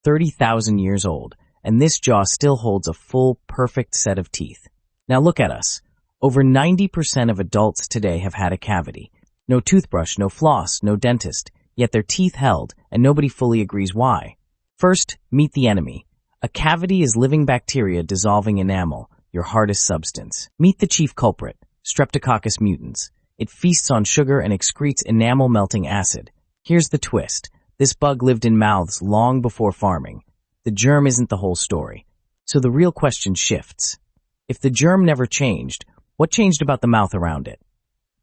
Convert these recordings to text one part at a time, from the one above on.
30,000 years old, and this jaw still holds a full, perfect set of teeth. Now look at us. Over 90% of adults today have had a cavity. No toothbrush, no floss, no dentist, yet their teeth held, and nobody fully agrees why. First, meet the enemy. A cavity is living bacteria dissolving enamel, your hardest substance. Meet the chief culprit, Streptococcus mutans. It feasts on sugar and excretes enamel-melting acid. Here's the twist. This bug lived in mouths long before farming. The germ isn't the whole story. So the real question shifts. If the germ never changed, what changed about the mouth around it?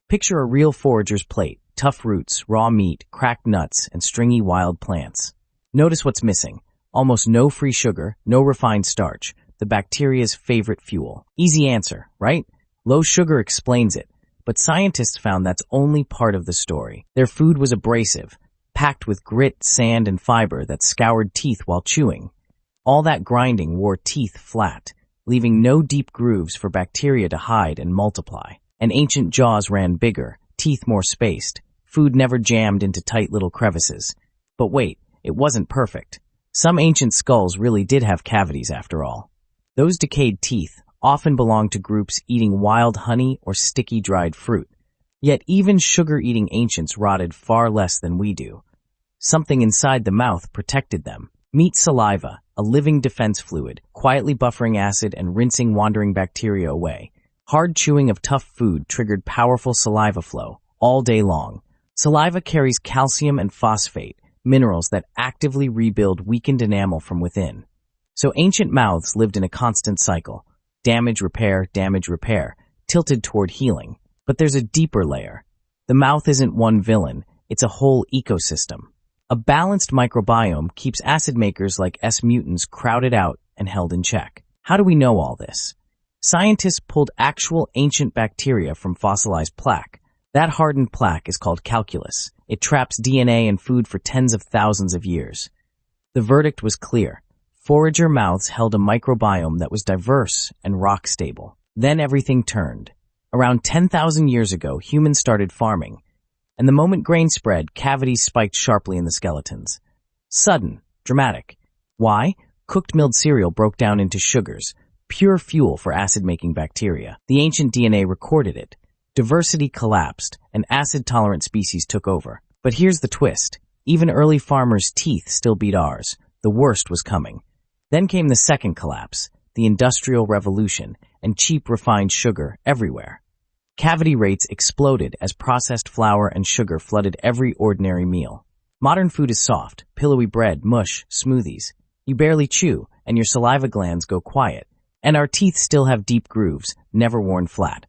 Picture a real forager's plate, tough roots, raw meat, cracked nuts, and stringy wild plants. Notice what's missing. Almost no free sugar, no refined starch, the bacteria's favorite fuel. Easy answer, right? Low sugar explains it, but scientists found that's only part of the story. Their food was abrasive, packed with grit, sand, and fiber that scoured teeth while chewing. All that grinding wore teeth flat, leaving no deep grooves for bacteria to hide and multiply. And ancient jaws ran bigger, teeth more spaced. Food never jammed into tight little crevices. But wait, it wasn't perfect. Some ancient skulls really did have cavities after all. Those decayed teeth often belonged to groups eating wild honey or sticky dried fruit. Yet even sugar-eating ancients rotted far less than we do. Something inside the mouth protected them. Meet saliva, a living defense fluid, quietly buffering acid and rinsing wandering bacteria away. Hard chewing of tough food triggered powerful saliva flow all day long. Saliva carries calcium and phosphate, minerals that actively rebuild weakened enamel from within. So ancient mouths lived in a constant cycle. Damage, repair, tilted toward healing. But there's a deeper layer. The mouth isn't one villain, it's a whole ecosystem. A balanced microbiome keeps acid makers like S. mutans crowded out and held in check. How do we know all this? Scientists pulled actual ancient bacteria from fossilized plaque. That hardened plaque is called calculus. It traps DNA and food for tens of thousands of years. The verdict was clear. Forager mouths held a microbiome that was diverse and rock-stable. Then everything turned. Around 10,000 years ago, humans started farming. And the moment grain spread, cavities spiked sharply in the skeletons. Sudden, dramatic. Why? Cooked milled cereal broke down into sugars, pure fuel for acid-making bacteria. The ancient DNA recorded it. Diversity collapsed, and acid-tolerant species took over. But here's the twist. Even early farmers' teeth still beat ours. The worst was coming. Then came the second collapse, the Industrial Revolution, and cheap refined sugar everywhere. Cavity rates exploded as processed flour and sugar flooded every ordinary meal. Modern food is soft, pillowy bread, mush, smoothies. You barely chew, and your saliva glands go quiet. And our teeth still have deep grooves, never worn flat.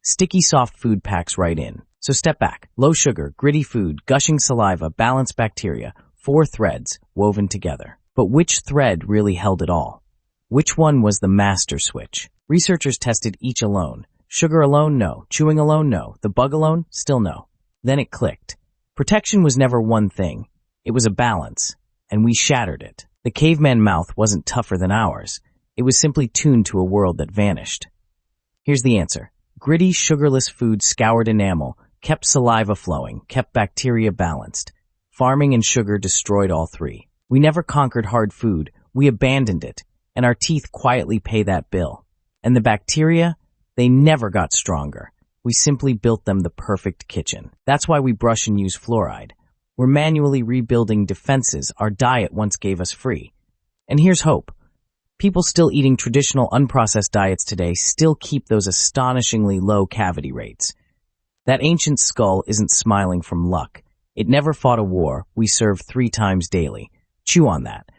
Sticky soft food packs right in. So step back. Low sugar, gritty food, gushing saliva, balanced bacteria, 4 threads woven together. But which thread really held it all? Which one was the master switch? Researchers tested each alone. Sugar alone, no. Chewing alone, no. The bug alone, still no. Then it clicked. Protection was never one thing. It was a balance, and we shattered it. The caveman mouth wasn't tougher than ours. It was simply tuned to a world that vanished. Here's the answer. Gritty, sugarless food scoured enamel, kept saliva flowing, kept bacteria balanced. Farming and sugar destroyed all three. We never conquered hard food. We abandoned it, and our teeth quietly pay that bill. And the bacteria? They never got stronger. We simply built them the perfect kitchen. That's why we brush and use fluoride. We're manually rebuilding defenses our diet once gave us free. And here's hope. People still eating traditional unprocessed diets today still keep those astonishingly low cavity rates. That ancient skull isn't smiling from luck. It never fought a war we serve 3 times daily. Chew on that.